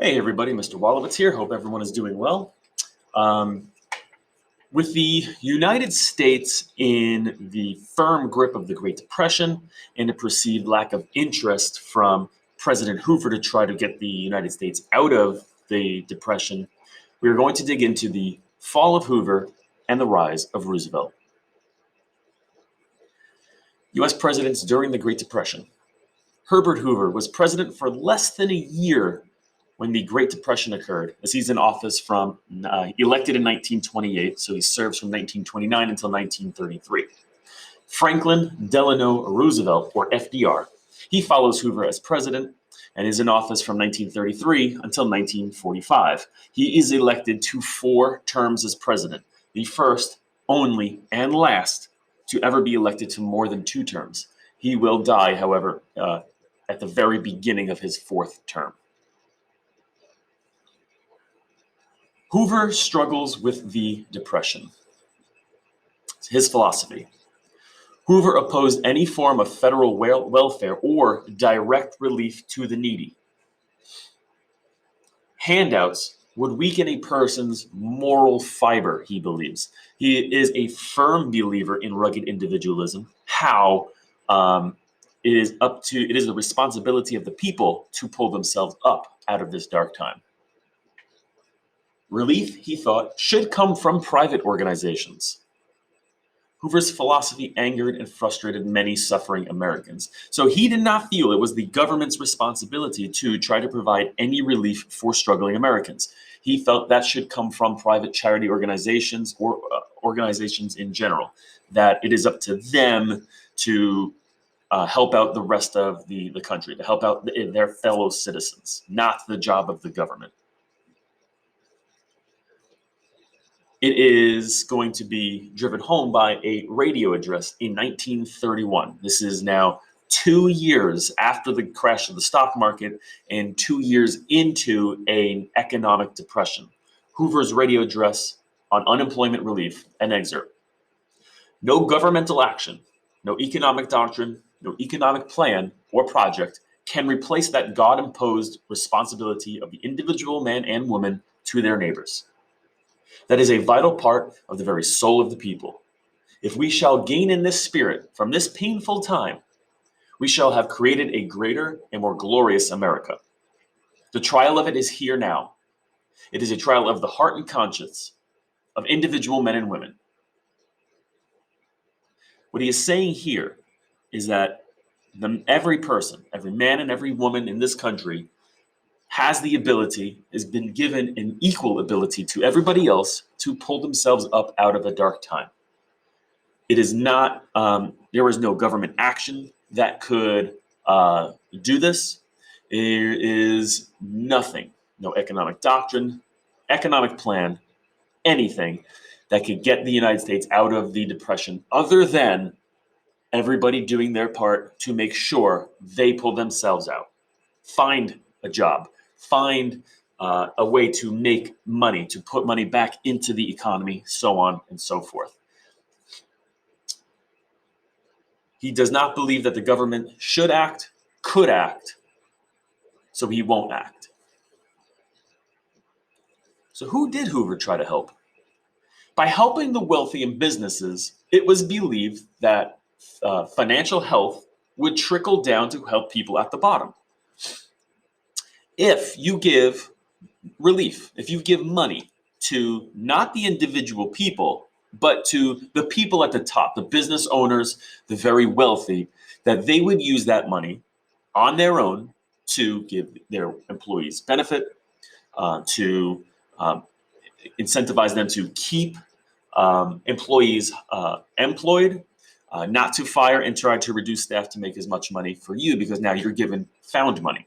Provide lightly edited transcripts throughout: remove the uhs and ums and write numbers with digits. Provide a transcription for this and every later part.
Hey everybody, Mr. Wolowitz here. Hope everyone is doing well. Um, with the United States in the firm grip of the Great Depression and a perceived lack of interest from President Hoover to try to get the United States out of the Depression, we are going to dig into the fall of Hoover and the rise of Roosevelt. U.S. presidents during the Great Depression. Herbert Hoover was president for less than a year when the Great Depression occurred, as he's in office from elected in 1928, so he serves from 1929 until 1933. Franklin Delano Roosevelt, or FDR, he follows Hoover as president and is in office from 1933 until 1945. He is elected to 4 terms as president, the first, only, and last to ever be elected to more than 2 terms. He will die, however, at the very beginning of his 4th term. Hoover struggles with the Depression. His philosophy. Hoover opposed any form of federal welfare or direct relief to the needy. Handouts would weaken a person's moral fiber, he believes. He is a firm believer in rugged individualism, how it is the responsibility of the people to pull themselves up out of this dark time. Relief, he thought, should come from private organizations. Hoover's philosophy angered and frustrated many suffering Americans, so he did not feel it was the government's responsibility to try to provide any relief for struggling Americans. He felt that should come from private charity organizations or organizations in general, that it is up to them to help out the rest of the country, to help out their fellow citizens, not the job of the government. It is going to be driven home by a radio address in 1931. This is now 2 years after the crash of the stock market and 2 years into an economic depression. Hoover's radio address on unemployment relief, an excerpt. No governmental action, no economic doctrine, no economic plan or project can replace that God-imposed responsibility of the individual man and woman to their neighbors. That is a vital part of the very soul of the people. If we shall gain in this spirit from this painful time, we shall have created a greater and more glorious America. The trial of it is here now. It is a trial of the heart and conscience of individual men and women. What he is saying here is that every person, every man and every woman in this country has the ability, has been given an equal ability to everybody else to pull themselves up out of a dark time. It is not, there is no government action that could do this. There is nothing, no economic doctrine, economic plan, anything that could get the United States out of the Depression other than everybody doing their part to make sure they pull themselves out. Find a job. Find a way to make money, to put money back into the economy, so on and so forth. He does not believe that the government should act, could act, so he won't act. So who did Hoover try to help? By helping the wealthy and businesses, it was believed that financial health would trickle down to help people at the bottom. If you give relief, if you give money to not the individual people, but to the people at the top, the business owners, the very wealthy, that they would use that money on their own to give their employees benefit, to incentivize them to keep employees employed, not to fire and try to reduce staff to make as much money for you because now you're given found money.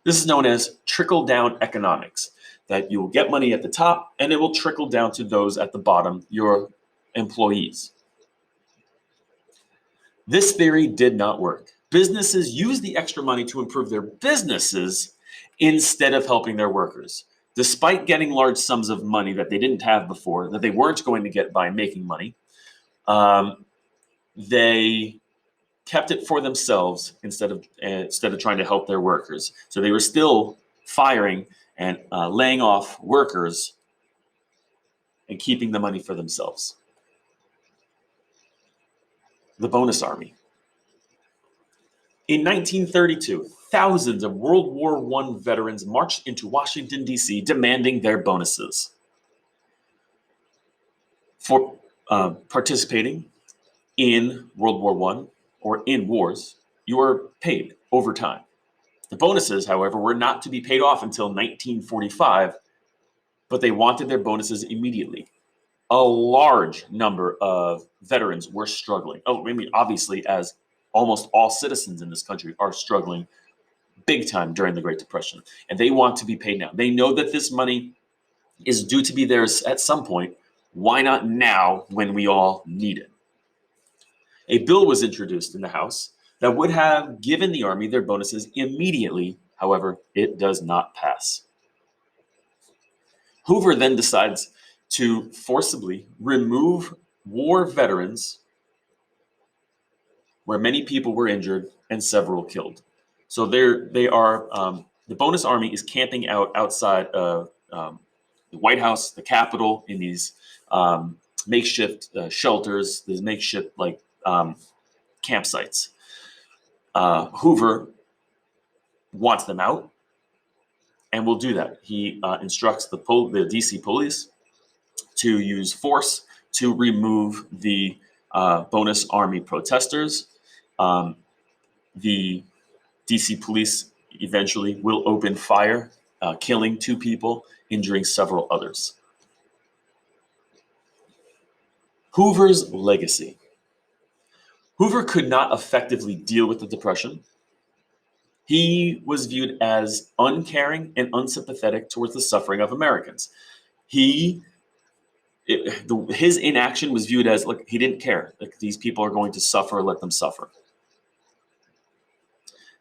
This is known as trickle-down economics, that you will get money at the top and it will trickle down to those at the bottom, your employees. This theory did not work. Businesses use the extra money to improve their businesses instead of helping their workers. Despite getting large sums of money that they didn't have before, that they weren't going to get by making money, they kept it for themselves instead of trying to help their workers. So they were still firing and laying off workers and keeping the money for themselves. The bonus army. In 1932, thousands of World War I veterans marched into Washington, D.C., demanding their bonuses. For participating in World War I or in wars, you were paid over time. The bonuses, however, were not to be paid off until 1945, but they wanted their bonuses immediately. A large number of veterans were struggling. Oh, I mean, obviously, as almost all citizens in this country are struggling big time during the Great Depression, and they want to be paid now. They know that this money is due to be theirs at some point. Why not now when we all need it? A bill was introduced in the House that would have given the Army their bonuses immediately. However, it does not pass. Hoover then decides to forcibly remove war veterans where many people were injured and several killed. So the bonus army is camping outside of the White House, the Capitol, in these makeshift shelters, these makeshift campsites. Hoover wants them out and will do that. He instructs the DC police to use force to remove the bonus army protesters. The DC police eventually will open fire, killing 2 people, injuring several others. Hoover's legacy. Hoover could not effectively deal with the Depression. He was viewed as uncaring and unsympathetic towards the suffering of Americans. His inaction was viewed as, look, he didn't care. Like, these people are going to suffer, let them suffer.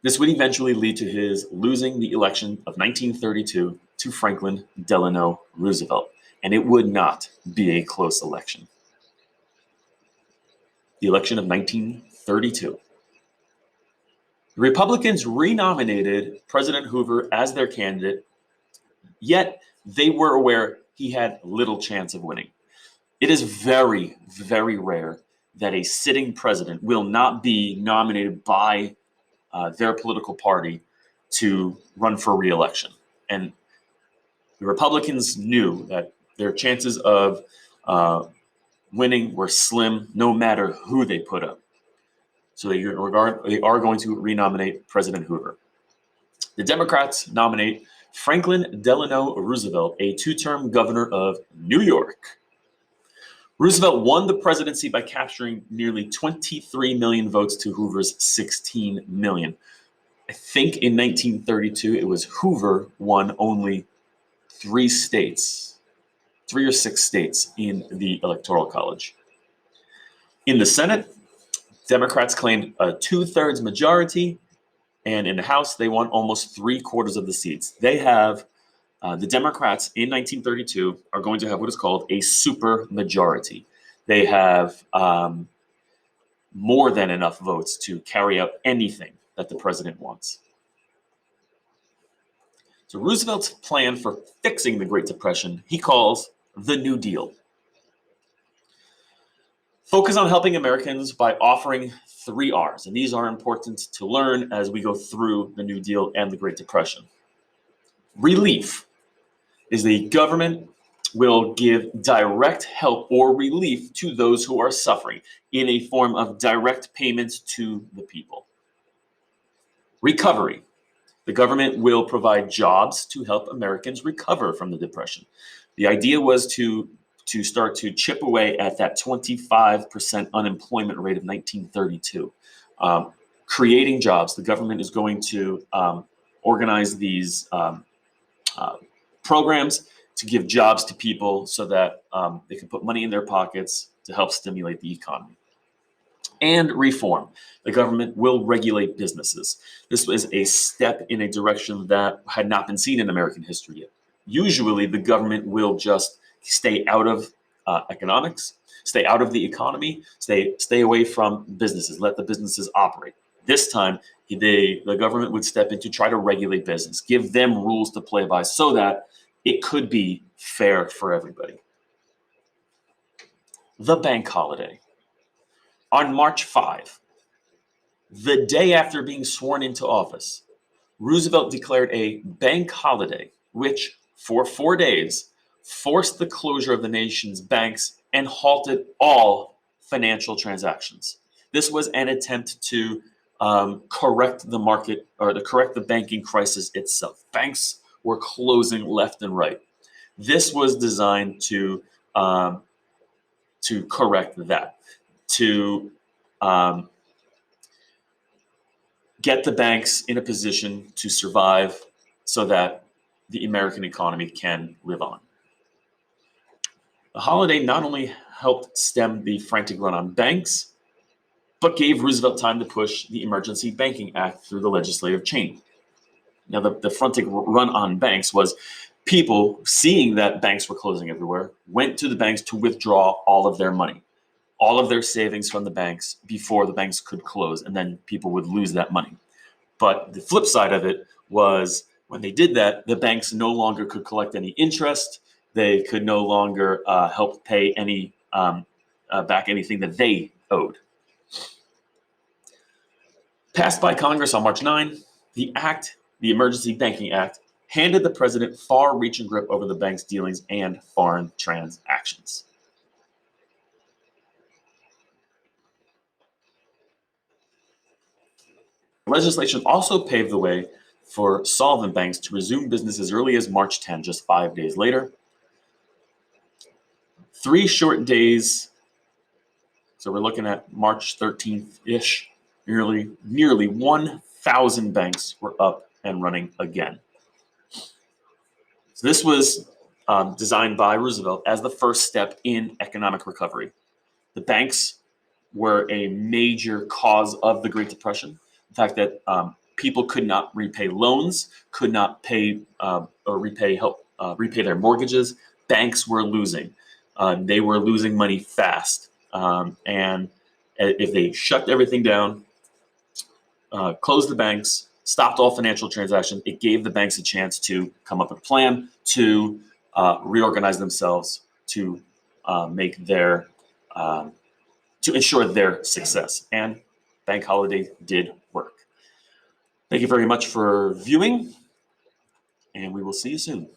This would eventually lead to his losing the election of 1932 to Franklin Delano Roosevelt, and it would not be a close election. The election of 1932. The Republicans renominated President Hoover as their candidate, yet they were aware he had little chance of winning. It is very, very rare that a sitting president will not be nominated by their political party to run for re-election. And the Republicans knew that their chances of winning were slim no matter who they put up. So they are going to renominate President Hoover. The Democrats nominate Franklin Delano Roosevelt, a 2-term governor of New York. Roosevelt won the presidency by capturing nearly 23 million votes to Hoover's 16 million. I think in 1932, it was Hoover won only 3 or 6 states in the Electoral College. In the Senate, Democrats claimed a 2/3 majority, and in the House, they won almost 3/4 of the seats. They have, the Democrats in 1932 are going to have what is called a super majority. They have more than enough votes to carry out anything that the president wants. So Roosevelt's plan for fixing the Great Depression, he calls the New Deal. Focus on helping Americans by offering 3 R's, and these are important to learn as we go through the New Deal and the Great Depression. Relief is the government will give direct help or relief to those who are suffering in a form of direct payments to the people. Recovery. The government will provide jobs to help Americans recover from the Depression. The idea was to start to chip away at that 25% unemployment rate of 1932. Creating jobs. The government is going to organize these programs to give jobs to people so that they can put money in their pockets to help stimulate the economy. And reform. The government will regulate businesses. This was a step in a direction that had not been seen in American history yet. Usually, the government will just stay out of economics, stay out of the economy, stay away from businesses, let the businesses operate. This time, the government would step in to try to regulate business, give them rules to play by so that it could be fair for everybody. The bank holiday. On March 5, the day after being sworn into office, Roosevelt declared a bank holiday, which, for 4 days, forced the closure of the nation's banks and halted all financial transactions. This was an attempt to correct the market or to correct the banking crisis itself. Banks were closing left and right. This was designed to correct that, to get the banks in a position to survive so that the American economy can live on. The holiday not only helped stem the frantic run on banks, but gave Roosevelt time to push the Emergency Banking Act through the legislative chain. Now, the frantic run on banks was people seeing that banks were closing everywhere, went to the banks to withdraw all of their money, all of their savings from the banks before the banks could close, and then people would lose that money. But the flip side of it was when they did that, the banks no longer could collect any interest. They could no longer help pay any back anything that they owed. Passed by Congress on March 9, the Emergency Banking Act, handed the president far-reaching grip over the bank's dealings and foreign transactions. Legislation also paved the way for solvent banks to resume business as early as March 10, just 5 days later. 3 short days, so we're looking at March 13th-ish, nearly 1,000 banks were up and running again. So this was designed by Roosevelt as the first step in economic recovery. The banks were a major cause of the Great Depression. The fact that people could not repay loans, could not pay or repay their mortgages. Banks were losing. They were losing money fast. And if they shut everything down, closed the banks, stopped all financial transactions, it gave the banks a chance to come up with a plan to reorganize themselves to make their to ensure their success. And bank holiday did work. Thank you very much for viewing, and we will see you soon.